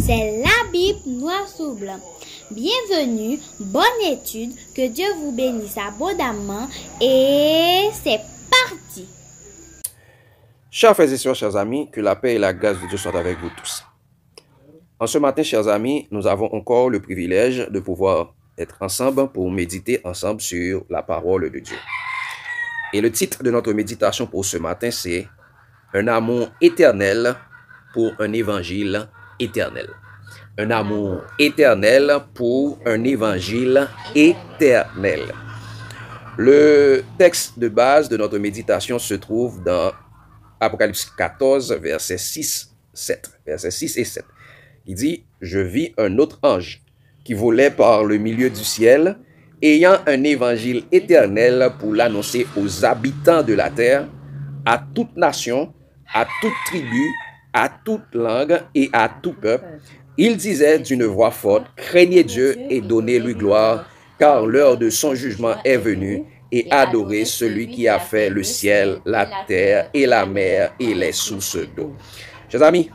C'est la Bible noir sur blanc. Bienvenue, bonne étude, que Dieu vous bénisse abondamment et c'est parti. Chers frères et sœurs, chers amis, que la paix et la grâce de Dieu soient avec vous tous. En ce matin, chers amis, nous avons encore le privilège de pouvoir être ensemble pour méditer ensemble sur la parole de Dieu. Et le titre de notre méditation pour ce matin, c'est « Un amour éternel pour un évangile éternel ». Un amour éternel pour un évangile éternel. Le texte de base de notre méditation se trouve dans Apocalypse 14, versets 6 et 7. Il dit « Je vis un autre ange qui volait par le milieu du ciel, ayant un évangile éternel pour l'annoncer aux habitants de la terre, à toute nation, à toute tribu, à toute langue et à tout peuple. Il disait d'une voix forte, « Craignez Dieu et donnez-lui gloire, car l'heure de son jugement est venue, et adorez celui qui a fait le ciel, la terre et la mer et les sources d'eau. » Chers amis,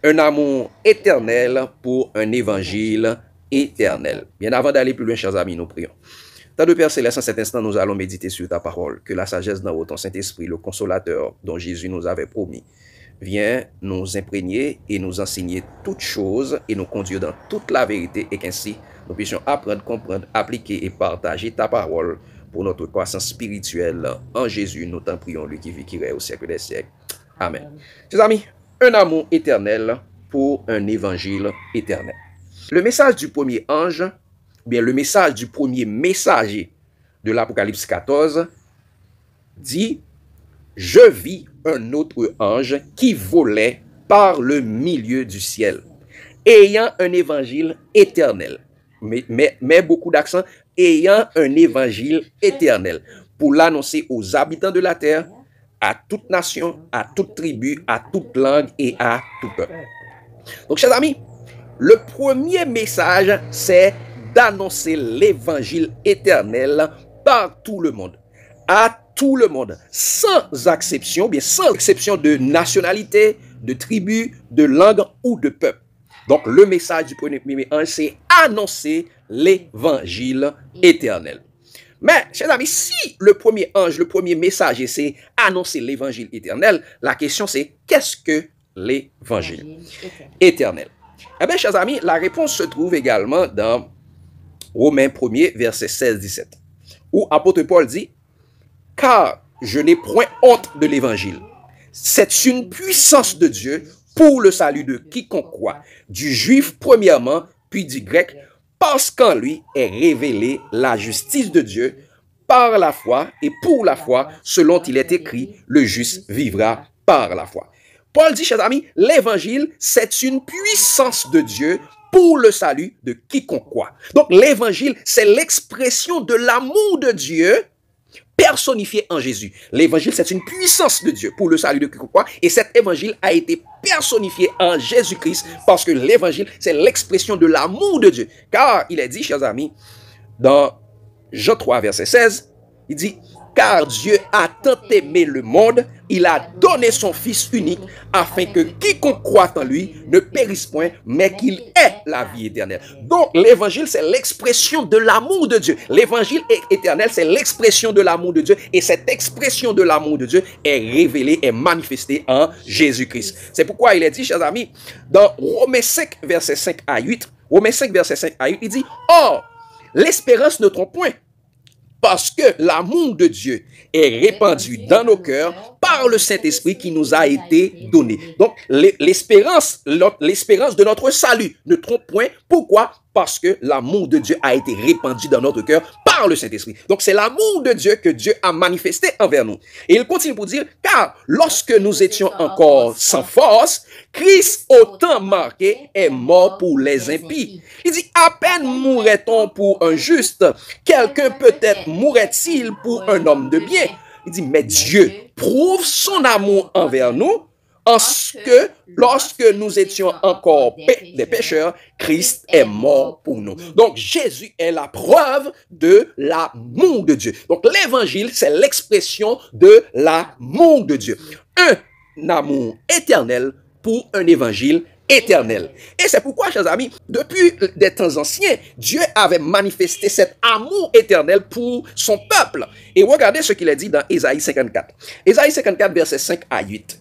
un amour éternel pour un évangile éternel. Bien avant d'aller plus loin, chers amis, nous prions. Tant de Père Céleste, en cet instant, nous allons méditer sur ta parole, que la sagesse d'en haut, ton Saint-Esprit, le consolateur dont Jésus nous avait promis, viens nous imprégner et nous enseigner toutes choses et nous conduire dans toute la vérité et qu'ainsi nous puissions apprendre, comprendre, appliquer et partager ta parole pour notre croissance spirituelle. En Jésus, nous t'en prions, lui qui vit, qui règne au siècle des siècles. Amen. Chers amis, un amour éternel pour un évangile éternel. Le message du premier ange, bien le message du premier messager de l'Apocalypse 14 dit « Je vis un autre ange qui volait par le milieu du ciel, ayant un évangile éternel. » Mais beaucoup d'accent, ayant un évangile éternel, pour l'annoncer aux habitants de la terre, à toute nation, à toute tribu, à toute langue et à tout peuple. Donc, chers amis, le premier message, c'est d'annoncer l'évangile éternel par tout le monde, à tout le monde, sans exception, bien sans exception de nationalité, de tribu, de langue ou de peuple. Donc, le message du premier ange, c'est annoncer l'évangile éternel. Mais, chers amis, si le premier ange, le premier messager, c'est annoncer l'évangile éternel, la question c'est, qu'est-ce que l'évangile éternel? Eh bien, chers amis, la réponse se trouve également dans Romains 1er, verset 16-17, où apôtre Paul dit, « Car je n'ai point honte de l'évangile. C'est une puissance de Dieu pour le salut de quiconque croit, du juif premièrement, puis du grec, parce qu'en lui est révélée la justice de Dieu par la foi et pour la foi, selon il est écrit, le juste vivra par la foi. » Paul dit, chers amis, l'évangile, c'est une puissance de Dieu pour le salut de quiconque croit. Donc, l'évangile, c'est l'expression de l'amour de Dieu personnifié en Jésus. L'évangile, c'est une puissance de Dieu pour le salut de quiconque croit. Et cet évangile a été personnifié en Jésus-Christ parce que l'évangile, c'est l'expression de l'amour de Dieu. Car il est dit, chers amis, dans Jean 3, verset 16, il dit, « Car Dieu a tant aimé le monde, il a donné son Fils unique, afin que quiconque croit en lui ne périsse point, mais qu'il ait la vie éternelle. » Donc, l'évangile, c'est l'expression de l'amour de Dieu. L'évangile éternel, c'est l'expression de l'amour de Dieu. Et cette expression de l'amour de Dieu est révélée, est manifestée en Jésus-Christ. C'est pourquoi il est dit, chers amis, dans Romains 5, verset 5 à 8, Romains 5, verset 5 à 8, il dit, « Or, l'espérance ne trompe point, parce que l'amour de Dieu est répandu dans nos cœurs par le Saint-Esprit qui nous a été donné. » Donc, l'espérance de notre salut ne trompe point. Pourquoi? Parce que l'amour de Dieu a été répandu dans notre cœur par le Saint-Esprit. Donc, c'est l'amour de Dieu que Dieu a manifesté envers nous. Et il continue pour dire, car lorsque nous étions encore sans force, Christ, au temps marqué, est mort pour les impies. Il dit, à peine mourrait-on pour un juste, quelqu'un peut-être mourrait-il pour un homme de bien. Il dit, mais Dieu prouve son amour envers nous, en ce que, lorsque nous étions encore des pécheurs, Christ est mort pour nous. Donc, Jésus est la preuve de l'amour de Dieu. Donc, l'évangile, c'est l'expression de l'amour de Dieu. Un amour éternel pour un évangile éternel. Et c'est pourquoi, chers amis, depuis des temps anciens, Dieu avait manifesté cet amour éternel pour son peuple. Et regardez ce qu'il a dit dans Ésaïe 54. Ésaïe 54, versets 5 à 8.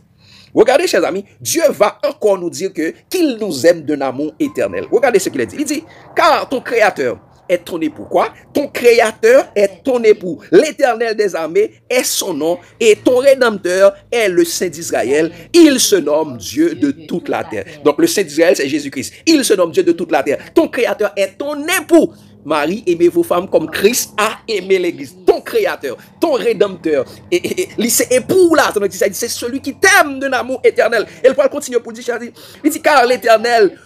Regardez, chers amis, Dieu va encore nous dire qu'il nous aime d'un amour éternel. Regardez ce qu'il a dit. Il dit, car ton Créateur est ton époux. Quoi? Ton Créateur est ton époux. L'Éternel des armées est son nom et ton Rédempteur est le Saint d'Israël. Il se nomme Dieu de toute la terre. Donc le Saint d'Israël, c'est Jésus-Christ. Il se nomme Dieu de toute la terre. Ton Créateur est ton époux. Marie, aimez vos femmes comme Christ a aimé l'Église. Ton Créateur, ton Rédempteur. Et c'est époux là. C'est celui qui t'aime d'un amour éternel. Et le Paul continue pour dire, il dit, car l'Éternel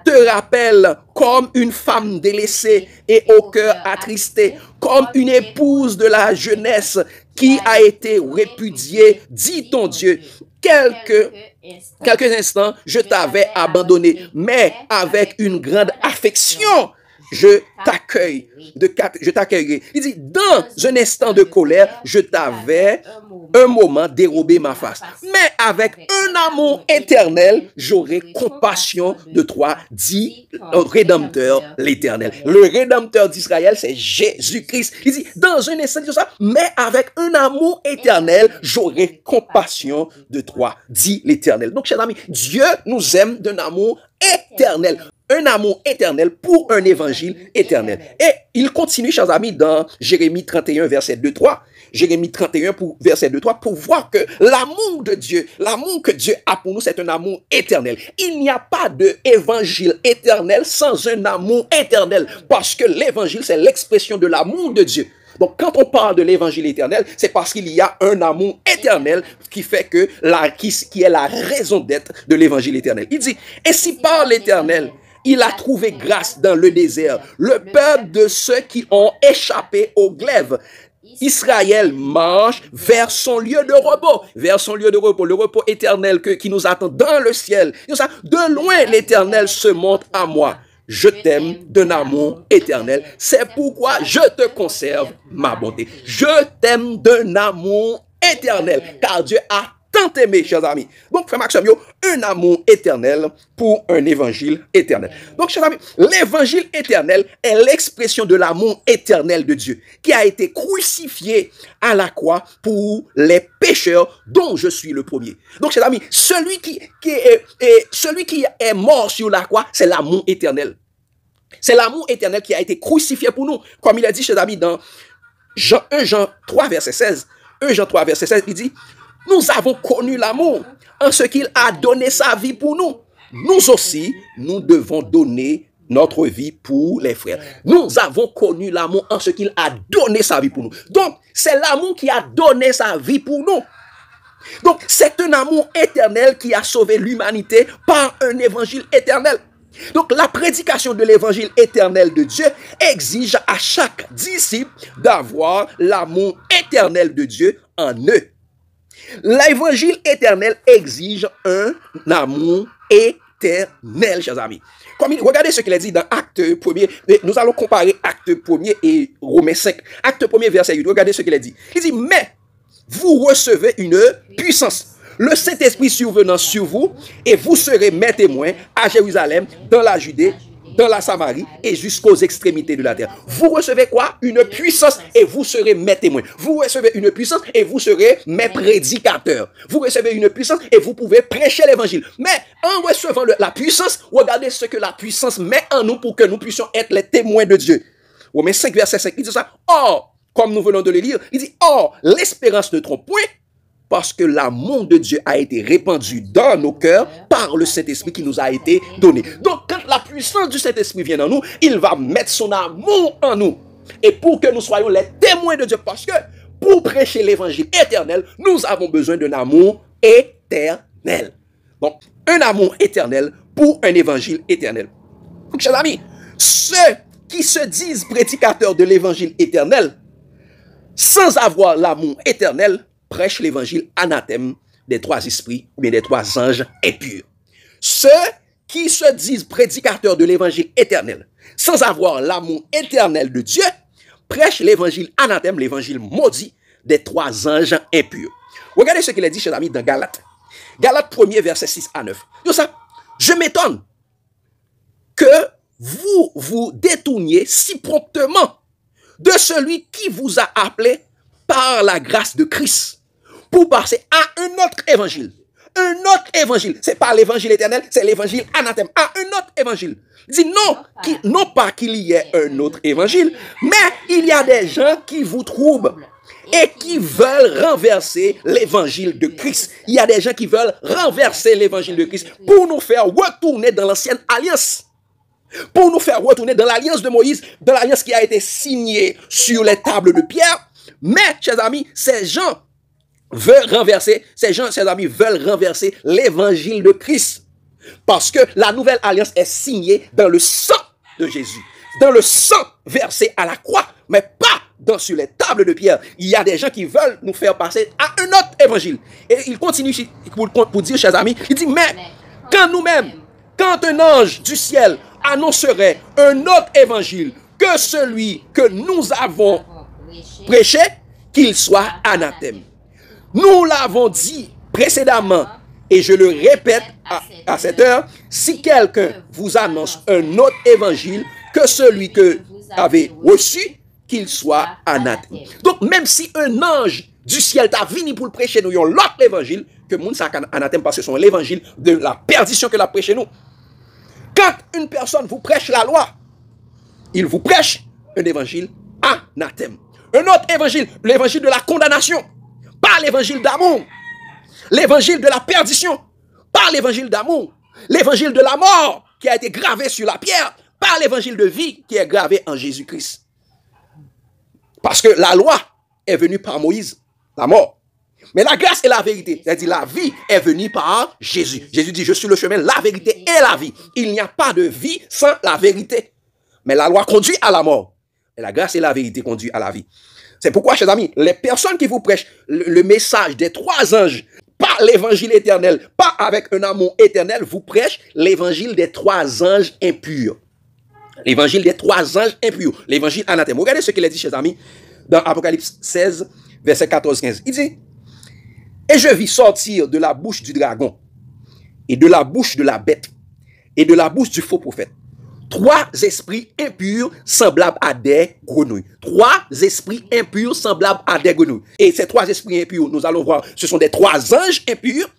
te rappelle comme une femme délaissée et au cœur attristé, comme une épouse de la jeunesse qui a été répudiée, dit ton Dieu. Quelques instants, je t'avais abandonné, mais avec une grande affection, je t'accueillerai. Il dit, dans un instant de colère, je t'avais un moment dérobé ma face. Mais avec un amour éternel, j'aurai compassion de toi, dit notre Rédempteur, l'Éternel. Le Rédempteur d'Israël, c'est Jésus-Christ. Il dit, dans un instant, mais avec un amour éternel, j'aurai compassion de toi, dit l'Éternel. Donc, chers amis, Dieu nous aime d'un amour éternel. Un amour éternel pour un évangile éternel. Et il continue, chers amis, dans Jérémie 31, verset 2-3. Jérémie 31, verset 2-3, pour voir que l'amour de Dieu, l'amour que Dieu a pour nous, c'est un amour éternel. Il n'y a pas d'évangile éternel sans un amour éternel. Parce que l'évangile, c'est l'expression de l'amour de Dieu. Donc, quand on parle de l'évangile éternel, c'est parce qu'il y a un amour éternel qui fait que qui est la raison d'être de l'évangile éternel. Il dit, ainsi parle l'Éternel, il a trouvé grâce dans le désert, le peuple de ceux qui ont échappé au glaive. Israël marche vers son lieu de repos, le repos éternel qui nous attend dans le ciel. De loin, l'Éternel se montre à moi. Je t'aime d'un amour éternel. C'est pourquoi je te conserve ma bonté. Je t'aime d'un amour éternel. Car Dieu a tant aimé, chers amis. Donc, frère Maxime, un amour éternel pour un évangile éternel. Donc, chers amis, l'évangile éternel est l'expression de l'amour éternel de Dieu qui a été crucifié à la croix pour les pécheurs dont je suis le premier. Donc, chers amis, celui qui est mort sur la croix, c'est l'amour éternel. C'est l'amour éternel qui a été crucifié pour nous. Comme il a dit, chers amis, dans 1 Jean 3, verset 16, 1 Jean 3, verset 16, il dit, nous avons connu l'amour en ce qu'il a donné sa vie pour nous. Nous aussi, nous devons donner notre vie pour les frères. Nous avons connu l'amour en ce qu'il a donné sa vie pour nous. Donc, c'est l'amour qui a donné sa vie pour nous. Donc, c'est un amour éternel qui a sauvé l'humanité par un évangile éternel. Donc, la prédication de l'évangile éternel de Dieu exige à chaque disciple d'avoir l'amour éternel de Dieu en eux. L'évangile éternel exige un amour éternel, chers amis. Regardez ce qu'il a dit dans Acte 1er. Nous allons comparer Acte 1er et Romains 5. Acte 1er, verset 8. Regardez ce qu'il a dit. Il dit, mais vous recevez une puissance. Le Saint-Esprit survenant sur vous, et vous serez mes témoins à Jérusalem, dans la Judée, dans la Samarie et jusqu'aux extrémités de la terre. Vous recevez quoi? Une puissance et vous serez mes témoins. Vous recevez une puissance et vous serez mes prédicateurs. Vous recevez une puissance et vous pouvez prêcher l'évangile. Mais en recevant la puissance, regardez ce que la puissance met en nous pour que nous puissions être les témoins de Dieu. Romains 5, verset 5, il dit ça. Or, comme nous venons de le lire, il dit, or, l'espérance ne trompe point, parce que l'amour de Dieu a été répandu dans nos cœurs par le Saint-Esprit qui nous a été donné. Donc, quand la puissance du Saint-Esprit vient en nous, il va mettre son amour en nous. Et pour que nous soyons les témoins de Dieu, parce que pour prêcher l'évangile éternel, nous avons besoin d'un amour éternel. Donc, un amour éternel pour un évangile éternel. Donc, chers amis, ceux qui se disent prédicateurs de l'évangile éternel, sans avoir l'amour éternel, prêche l'évangile anathème des trois esprits ou bien des trois anges impurs. Ceux qui se disent prédicateurs de l'évangile éternel, sans avoir l'amour éternel de Dieu, prêchent l'évangile anathème, l'évangile maudit des trois anges impurs. Regardez ce qu'il a dit, chers amis, dans Galates. Galates 1er, verset 6 à 9. Donc ça, Je m'étonne que vous vous détourniez si promptement de celui qui vous a appelé par la grâce de Christ pour passer à un autre évangile. Un autre évangile. C'est pas l'évangile éternel, c'est l'évangile anathème. À un autre évangile. Il dit non, non pas qu'il y ait un autre évangile, mais il y a des gens qui vous troublent et qui veulent renverser l'évangile de Christ. Il y a des gens qui veulent renverser l'évangile de Christ pour nous faire retourner dans l'ancienne alliance. Pour nous faire retourner dans l'alliance de Moïse, dans l'alliance qui a été signée sur les tables de pierre. Mais, chers amis, ces gens veulent renverser l'évangile de Christ. Parce que la nouvelle alliance est signée dans le sang de Jésus. Dans le sang versé à la croix, mais pas sur les tables de pierre. Il y a des gens qui veulent nous faire passer à un autre évangile. Et il continue pour dire, chers amis, il dit, mais quand nous-mêmes, quand un ange du ciel annoncerait un autre évangile que celui que nous avons prêché, qu'il soit anathème. Nous l'avons dit précédemment, et je le répète à cette heure, si quelqu'un vous annonce un autre évangile que celui que vous avez reçu, qu'il soit anathème. Donc, même si un ange du ciel t'a venu pour le prêcher nous, l'autre évangile, que moun sa anathème parce que c'est l'évangile de la perdition que l'a prêché nous. Quand une personne vous prêche la loi, il vous prêche un évangile anathème. Un autre évangile, l'évangile de la condamnation, pas l'évangile d'amour. L'évangile de la perdition, pas l'évangile d'amour. L'évangile de la mort qui a été gravé sur la pierre, pas l'évangile de vie qui est gravé en Jésus-Christ. Parce que la loi est venue par Moïse, la mort. Mais la grâce et la vérité, c'est-à-dire la vie est venue par Jésus. Jésus dit, je suis le chemin, la vérité et la vie. Il n'y a pas de vie sans la vérité. Mais la loi conduit à la mort. Et la grâce et la vérité conduisent à la vie. C'est pourquoi, chers amis, les personnes qui vous prêchent le message des trois anges, pas l'évangile éternel, pas avec un amour éternel, vous prêchent l'évangile des trois anges impurs. L'évangile des trois anges impurs. L'évangile anathème. Regardez ce qu'il a dit, chers amis, dans Apocalypse 16, verset 14-15. Il dit, et je vis sortir de la bouche du dragon, et de la bouche de la bête, et de la bouche du faux prophète, trois esprits impurs semblables à des grenouilles. Trois esprits impurs semblables à des grenouilles. Et ces trois esprits impurs, nous allons voir, ce sont des trois anges impurs,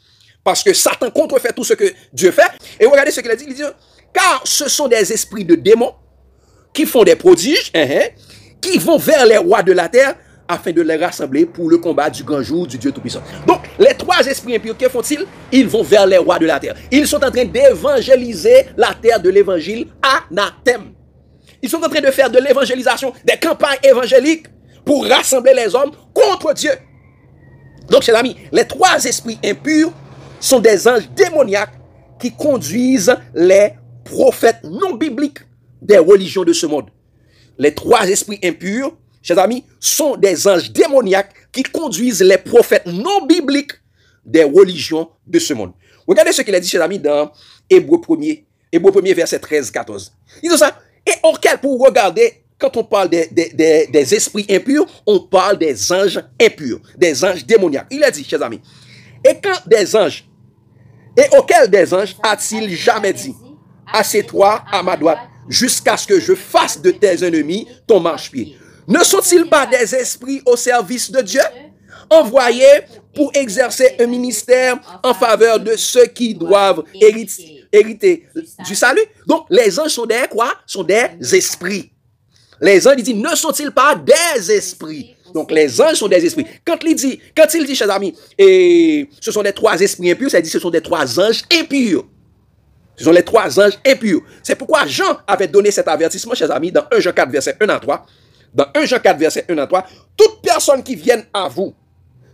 parce que Satan contrefait tout ce que Dieu fait. Et regardez ce qu'il a dit, il dit, car ce sont des esprits de démons qui font des prodiges, qui vont vers les rois de la terre, afin de les rassembler pour le combat du grand jour du Dieu Tout-Puissant. Donc, les trois esprits impurs, que font-ils? Ils vont vers les rois de la terre. Ils sont en train d'évangéliser la terre de l'évangile anathème. Ils sont en train de faire de l'évangélisation, des campagnes évangéliques pour rassembler les hommes contre Dieu. Donc, chers amis, les trois esprits impurs sont des anges démoniaques qui conduisent les prophètes non bibliques des religions de ce monde. Les trois esprits impurs, chers amis, sont des anges démoniaques qui conduisent les prophètes non bibliques des religions de ce monde. Regardez ce qu'il a dit, chers amis, dans Hébreux 1er, verset 13-14. Il dit ça, et auquel, pour regarder, quand on parle des esprits impurs, on parle des anges impurs, des anges démoniaques. Il a dit, chers amis, et auquel des anges a-t-il jamais dit, assieds-toi à ma droite, jusqu'à ce que je fasse de tes ennemis ton marchepied. Ne sont-ils pas des esprits au service de Dieu, envoyés pour exercer un ministère en faveur de ceux qui doivent hériter du salut? Donc, les anges sont des quoi? Sont des esprits. Les anges, il dit, ne sont-ils pas des esprits? Donc, les anges sont des esprits. Quand il dit, chers amis, et ce sont des trois esprits impurs, ça dit, ce sont des trois anges impurs. Ce sont les trois anges impurs. C'est pourquoi Jean avait donné cet avertissement, chers amis, dans 1 Jean 4, verset 1 à 3. Dans 1 Jean 4, verset 1 à 3, toute personne qui vienne à vous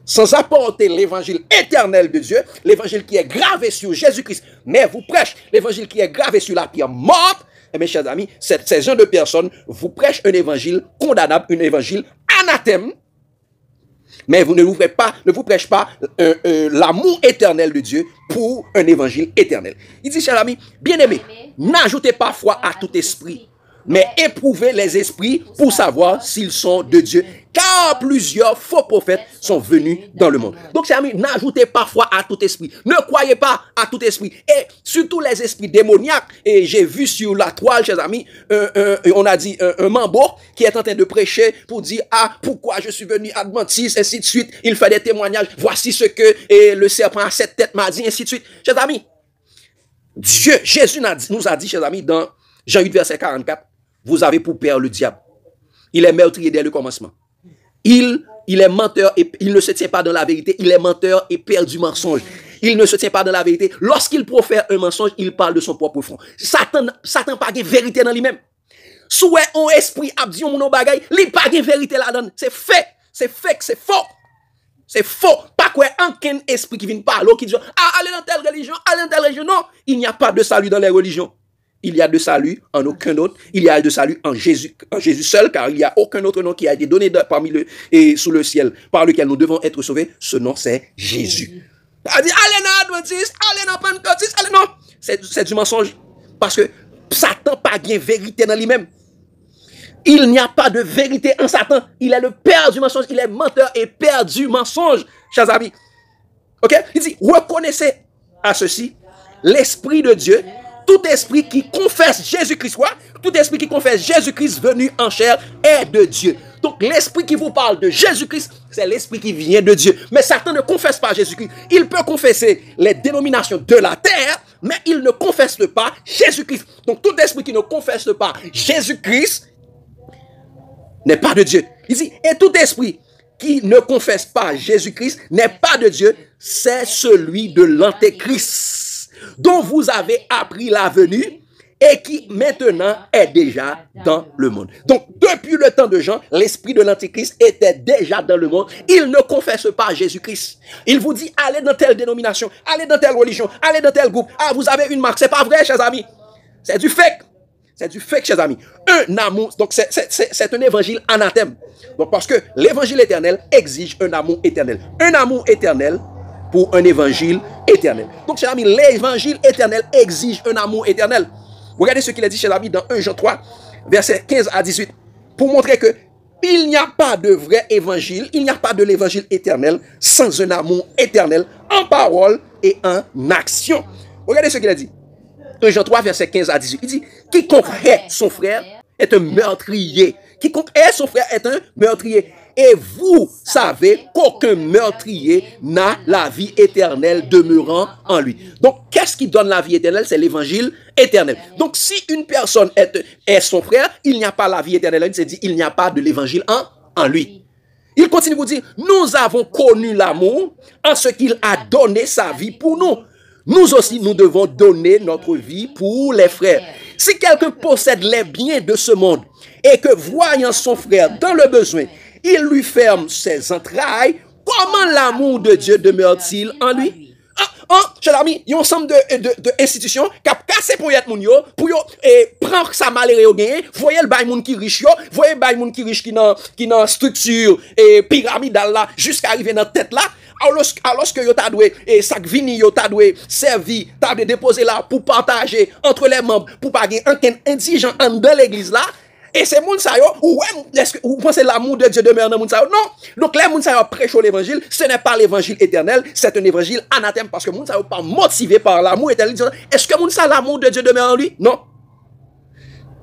sans apporter l'évangile éternel de Dieu, l'évangile qui est gravé sur Jésus-Christ, mais vous prêche l'évangile qui est gravé sur la pierre morte, et mes chers amis, ces gens de personnes vous prêchent un évangile condamnable, un évangile anathème, mais ne vous prêchez pas l'amour éternel de Dieu pour un évangile éternel. Il dit, chers amis, bien-aimés, n'ajoutez pas foi à tout esprit, mais éprouvez les esprits pour savoir s'ils sont de Dieu. Car plusieurs faux prophètes sont venus dans le monde. Donc, chers amis, n'ajoutez pas foi à tout esprit. Ne croyez pas à tout esprit. Et surtout les esprits démoniaques. Et j'ai vu sur la toile, chers amis, on a dit un mambo qui est en train de prêcher pour dire, ah, pourquoi je suis venu adventiste, ainsi de suite. Il fait des témoignages. Voici ce que le serpent à 7 têtes m'a dit, ainsi de suite. Chers amis, Jésus nous a dit, chers amis, dans Jean 8, verset 44, vous avez pour père le diable. Il est meurtrier dès le commencement. Il est menteur et il ne se tient pas dans la vérité. Il est menteur et père du mensonge. Il ne se tient pas dans la vérité. Lorsqu'il profère un mensonge, il parle de son propre front. Satan pas de vérité dans lui-même. Souhait un esprit abdion mon bagay, il pas de vérité là-dedans. C'est fait, c'est fake, c'est faux. C'est faux. Pas quoi aucun esprit qui vient parler, qui dit, ah, allez dans telle religion, allez dans telle religion. Non, il n'y a pas de salut dans les religions. Il y a de salut en aucun autre. Il y a de salut en Jésus seul, car il n'y a aucun autre nom qui a été donné parmi et sous le ciel, par lequel nous devons être sauvés. Ce nom, c'est Jésus. Il dit, allez dans Adventiste, allez dans Pentecôtiste, allez non. C'est du mensonge. Parce que Satan pas bien vérité dans lui-même. Il n'y a pas de vérité en Satan. Il est le père du mensonge. Il est menteur et père du mensonge, chers amis. Ok? Il dit, reconnaissez à ceci l'Esprit de Dieu. Tout esprit qui confesse Jésus-Christ, quoi? Tout esprit qui confesse Jésus-Christ venu en chair est de Dieu. Donc l'esprit qui vous parle de Jésus-Christ, c'est l'esprit qui vient de Dieu. Mais Satan ne confesse pas Jésus-Christ. Il peut confesser les dénominations de la terre, mais il ne confesse pas Jésus-Christ. Donc tout esprit qui ne confesse pas Jésus-Christ n'est pas de Dieu. Il dit, et tout esprit qui ne confesse pas Jésus-Christ n'est pas de Dieu, c'est celui de l'Antéchrist, dont vous avez appris la venue et qui maintenant est déjà dans le monde. Donc, depuis le temps de Jean, l'esprit de l'Antéchrist était déjà dans le monde. Il ne confesse pas Jésus-Christ. Il vous dit, allez dans telle dénomination, allez dans telle religion, allez dans tel groupe. Ah, vous avez une marque. C'est pas vrai, chers amis. C'est du fake. C'est du fake, chers amis. Un amour, donc c'est un évangile anathème. Donc, parce que l'évangile éternel exige un amour éternel. Un amour éternel pour un évangile éternel. Donc, chers amis, l'évangile éternel exige un amour éternel. Regardez ce qu'il a dit, chers amis, dans 1 Jean 3, versets 15 à 18, pour montrer que il n'y a pas de vrai évangile, il n'y a pas de l'évangile éternel sans un amour éternel en parole et en action. Regardez ce qu'il a dit. 1 Jean 3, verset 15 à 18. Il dit, quiconque hait son frère est un meurtrier. Quiconque hait son frère est un meurtrier. Et vous savez qu'aucun meurtrier n'a la vie éternelle demeurant en lui. Donc, qu'est-ce qui donne la vie éternelle? C'est l'évangile éternel. Donc, si une personne est son frère, il n'y a pas la vie éternelle. Il s'est dit, il n'y a pas de l'évangile en lui. Il continue de vous dire, nous avons connu l'amour en ce qu'il a donné sa vie pour nous. Nous aussi, nous devons donner notre vie pour les frères. Si quelqu'un possède les biens de ce monde et que, voyant son frère dans le besoin, il lui ferme ses entrailles, comment l'amour de Dieu demeure-t-il en lui? Cher ami, il y a un ensemble de institutions qui ont cassé pour y être moun yo, pour yo prendre sa malheur yo gagné, voyez le bail moun qui riche yo, voyez le bail moun qui riche qui dans structure pyramidale là jusqu'à arriver dans tête là. Alors que yo t'a doué et sac vini yo t'a doué servi, t'a déposé là pour partager entre les membres pour pas gagner un indigent en dans l'église là. Et c'est moun sa yo, ou est-ce que vous pensez l'amour de Dieu demeure dans moun sa yo? Non. Donc les moun sa yo prêchent l'évangile, ce n'est pas l'évangile éternel, c'est un évangile anathème parce que moun sa yo pas motivé par l'amour éternel. Est-ce que moun sa l'amour de Dieu demeure en lui? Non.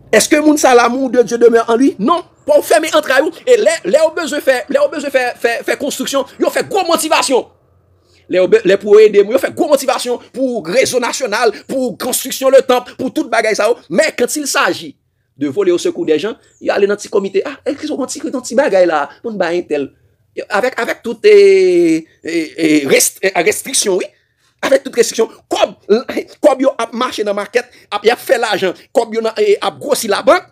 Est-ce que moun sa l'amour de Dieu demeure en lui? Non. Pour fermer entre eux et les ont besoin faire construction, ils ont fait gros motivation. Les pour aider, ils ont fait gros motivation pour réseau national, pour construction le temple, pour toute bagaille ça. Mais quand il s'agit de voler au secours des gens, il y a un petit comité. Ah, est-ce qu'ils ont un petit bagaille là, pour ne un tel. Avec toutes les restrictions, oui. Avec toutes les restrictions, comme ils ont marché dans la market, ils ont fait l'argent, comme ils ont grossi la banque,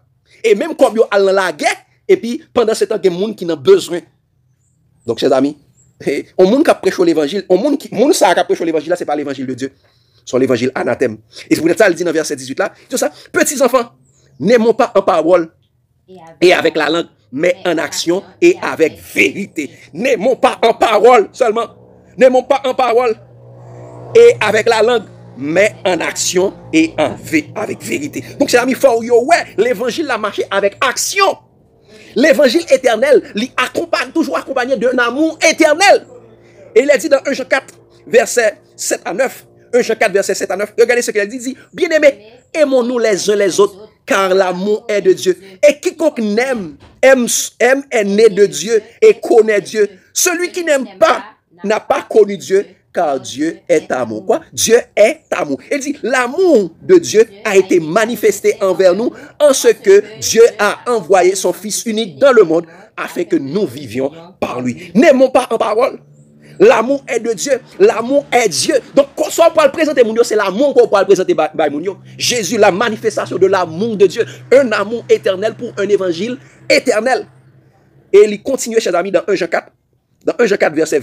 et même comme ils ont allé dans la guerre, et puis pendant ce temps, il y a des gens qui ont besoin. Donc, chers amis, on monde qui a prêché l'évangile, on monde qui a prêché l'évangile là, c'est pas l'évangile de Dieu, c'est l'évangile anathème. Et c'est pour ça, il dit dans verset 18 là, tout ça, petits enfants, n'aimons pas en parole et avec la langue, mais en action et avec vérité. N'aimons pas en parole seulement. N'aimons pas en parole et avec la langue, mais en action et avec vérité. Donc, chers amis, il faut ouais, l'évangile a marché avec action. L'évangile éternel toujours accompagné d'un amour éternel. Et il a dit dans 1 Jean 4, verset 7 à 9. 1 Jean 4, verset 7 à 9. Regardez ce qu'il a dit. Il dit, bien-aimés, aimons-nous les uns les autres, car l'amour est de Dieu. Et quiconque aime est né de Dieu et connaît Dieu. Celui qui n'aime pas n'a pas connu Dieu, car Dieu est amour. Quoi? Dieu est amour. Il dit, l'amour de Dieu a été manifesté envers nous en ce que Dieu a envoyé son Fils unique dans le monde afin que nous vivions par lui. N'aimons pas en parole. L'amour est de Dieu. L'amour est Dieu. Donc, soit on peut le présenter, c'est l'amour qu'on peut le présenter. Jésus, la manifestation de l'amour de Dieu. Un amour éternel pour un évangile éternel. Et il continue, chers amis, dans 1 Jean 4. Dans 1 Jean 4, verset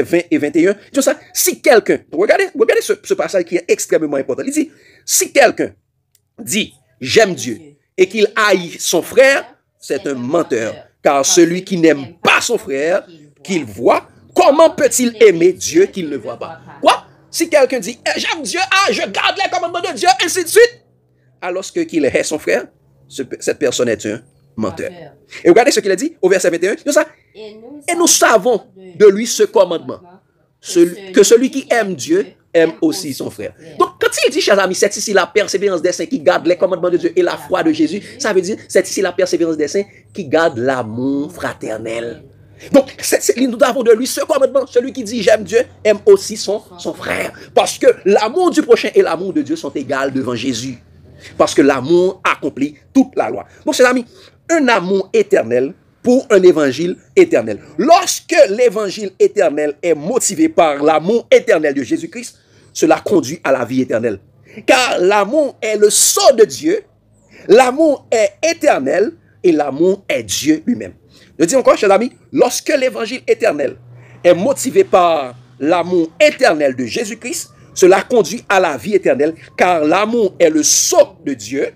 20 et 21. Il dit ça, si quelqu'un, regardez ce passage qui est extrêmement important. Il dit, si quelqu'un dit, j'aime Dieu, et qu'il haït son frère, c'est un menteur. Car celui qui n'aime pas son frère, qu'il voit, comment peut-il aimer Dieu qu'il ne voit pas? Quoi? Si quelqu'un dit, j'aime Dieu, je garde les commandements de Dieu, ainsi de suite. Alors qu'il hait son frère, cette personne est un menteur. Et regardez ce qu'il a dit au verset 21. Et nous savons de lui ce commandement, que celui qui aime Dieu aime aussi son frère. Donc, quand il dit, chers amis, c'est ici la persévérance des saints qui garde les commandements de Dieu et la foi de Jésus, ça veut dire, c'est ici la persévérance des saints qui garde l'amour fraternel. Donc, nous avons de lui ce commandement. Celui qui dit j'aime Dieu aime aussi son frère. Parce que l'amour du prochain et l'amour de Dieu sont égaux devant Jésus. Parce que l'amour accomplit toute la loi. Donc, chers amis, un amour éternel pour un évangile éternel. Lorsque l'évangile éternel est motivé par l'amour éternel de Jésus-Christ, cela conduit à la vie éternelle. Car l'amour est le sceau de Dieu, l'amour est éternel et l'amour est Dieu lui-même. Je dis encore, chers amis, lorsque l'évangile éternel est motivé par l'amour éternel de Jésus-Christ, cela conduit à la vie éternelle, car l'amour est le sceau de Dieu,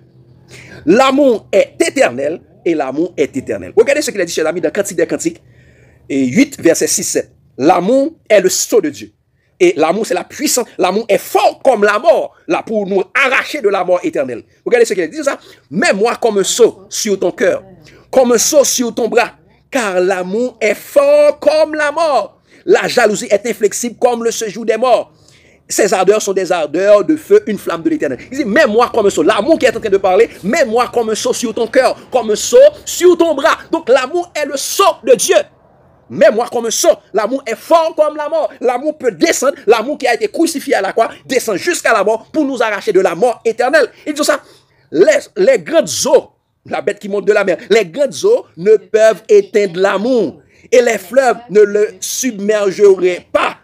l'amour est éternel et l'amour est éternel. Regardez ce qu'il a dit, chers amis, dans Cantique des Cantiques, et 8, verset 6-7. L'amour est le sceau de Dieu. Et l'amour, c'est la puissance. L'amour est fort comme la mort, là, pour nous arracher de la mort éternelle. Regardez ce qu'il a dit, ça. Mets-moi comme un sceau sur ton cœur, comme un sceau sur ton bras, car l'amour est fort comme la mort. La jalousie est inflexible comme le séjour des morts. Ces ardeurs sont des ardeurs de feu, une flamme de l'éternel. Il dit, mets-moi comme un sceau. L'amour qui est en train de parler, mets-moi comme un sceau sur ton cœur, comme un sceau sur ton bras. Donc l'amour est le sceau de Dieu. Mets-moi comme un sceau. L'amour est fort comme la mort. L'amour peut descendre. L'amour qui a été crucifié à la croix descend jusqu'à la mort pour nous arracher de la mort éternelle. Il dit ça. Les grandes eaux, la bête qui monte de la mer, les grandes eaux ne peuvent éteindre l'amour. Et les fleuves ne le submergeraient pas.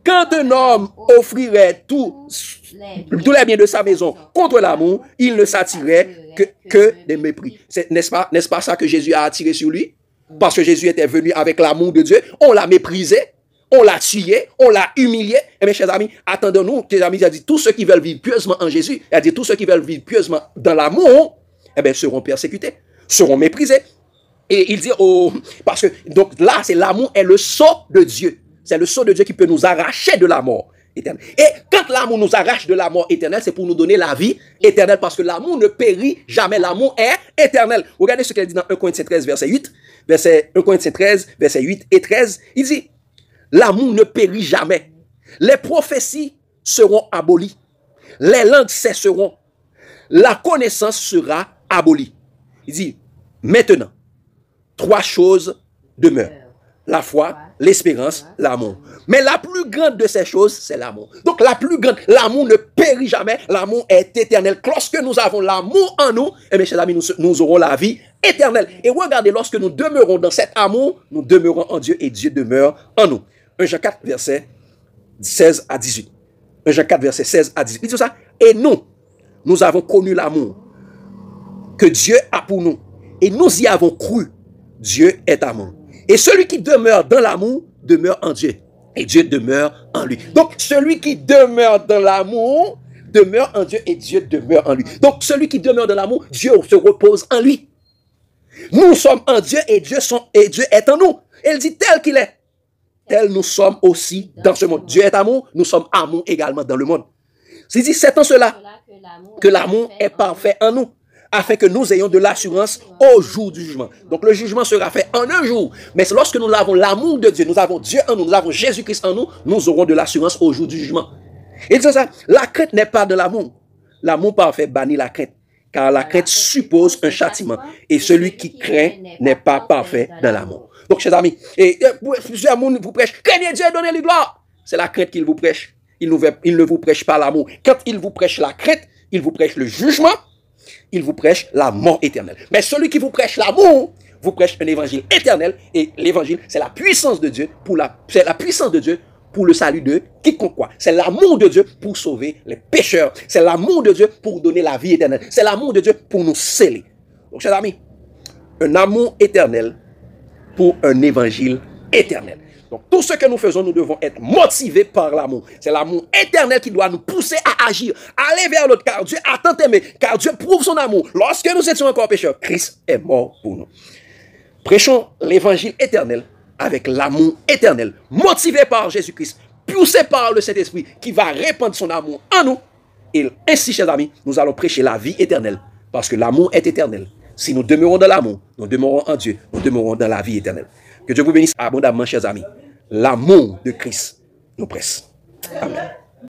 Quand un homme offrirait tous les biens de sa maison contre l'amour, il ne s'attirait que des mépris. N'est-ce pas ça que Jésus a attiré sur lui? Parce que Jésus était venu avec l'amour de Dieu. On l'a méprisé, on l'a tué, on l'a humilié. Et mes chers amis, attendons-nous, chers amis, il a dit, tous ceux qui veulent vivre pieusement en Jésus, il a dit, tous ceux qui veulent vivre pieusement dans l'amour, eh bien, seront persécutés, seront méprisés. Et il dit, parce que, donc là, c'est l'amour est le sceau de Dieu. C'est le sceau de Dieu qui peut nous arracher de la mort éternelle. Et quand l'amour nous arrache de la mort éternelle, c'est pour nous donner la vie éternelle. Parce que l'amour ne périt jamais. L'amour est éternel. Regardez ce qu'il dit dans 1 Corinthiens 13, verset 8. 1 Corinthiens 13, verset 8 et 13. Il dit, l'amour ne périt jamais. Les prophéties seront abolies. Les langues cesseront. La connaissance sera abolie. Il dit, maintenant, 3 choses demeurent. La foi, l'espérance, l'amour. Mais la plus grande de ces choses, c'est l'amour. Donc la plus grande, l'amour ne périt jamais, l'amour est éternel. Lorsque nous avons l'amour en nous, et mes chers amis, nous aurons la vie éternelle. Et regardez, lorsque nous demeurons dans cet amour, nous demeurons en Dieu et Dieu demeure en nous. 1 Jean 4, verset 16 à 18. 1 Jean 4, verset 16 à 18. Il dit ça. Et nous avons connu l'amour que Dieu a pour nous. Et nous y avons cru. Dieu est amour. Et celui qui demeure dans l'amour demeure en Dieu. Et Dieu demeure en lui. Donc, celui qui demeure dans l'amour demeure en Dieu et Dieu demeure en lui. Donc, celui qui demeure dans l'amour, Dieu se repose en lui. Nous sommes en Dieu et Dieu est en nous. Et il dit tel qu'il est. Tel nous sommes aussi dans ce monde. Dieu est amour, nous sommes amour également dans le monde. C'est dit, c'est en cela que l'amour est parfait en nous, afin que nous ayons de l'assurance au jour du jugement. Donc le jugement sera fait en un jour. Mais lorsque nous avons l'amour de Dieu, nous avons Dieu en nous, nous avons Jésus-Christ en nous, nous aurons de l'assurance au jour du jugement. Et c'est ça, la crainte n'est pas de l'amour. L'amour parfait bannit la crainte, car la crainte suppose un châtiment. Et celui qui craint n'est pas parfait dans l'amour. Donc, chers amis, plusieurs monde vous prêchent, craignez Dieu, donnez-lui gloire. C'est la crainte qu'il vous prêche. Il ne vous prêche pas l'amour. Quand il vous prêche la crainte, il vous prêche le jugement, il vous prêche la mort éternelle. Mais celui qui vous prêche l'amour, vous prêche un évangile éternel. Et l'évangile, c'est la puissance de Dieu c'est la puissance de Dieu pour le salut de quiconque quoi. C'est l'amour de Dieu pour sauver les pécheurs. C'est l'amour de Dieu pour donner la vie éternelle. C'est l'amour de Dieu pour nous sceller. Donc, chers amis, un amour éternel pour un évangile éternel. Donc, tout ce que nous faisons, nous devons être motivés par l'amour. C'est l'amour éternel qui doit nous pousser à agir, à aller vers l'autre, car Dieu a tant aimé, car Dieu prouve son amour. Lorsque nous étions encore pécheurs, Christ est mort pour nous. Prêchons l'évangile éternel avec l'amour éternel, motivé par Jésus-Christ, poussé par le Saint-Esprit qui va répandre son amour en nous. Et ainsi, chers amis, nous allons prêcher la vie éternelle, parce que l'amour est éternel. Si nous demeurons dans l'amour, nous demeurons en Dieu, nous demeurons dans la vie éternelle. Que Dieu vous bénisse abondamment, chers amis. L'amour de Christ nous presse. Amen.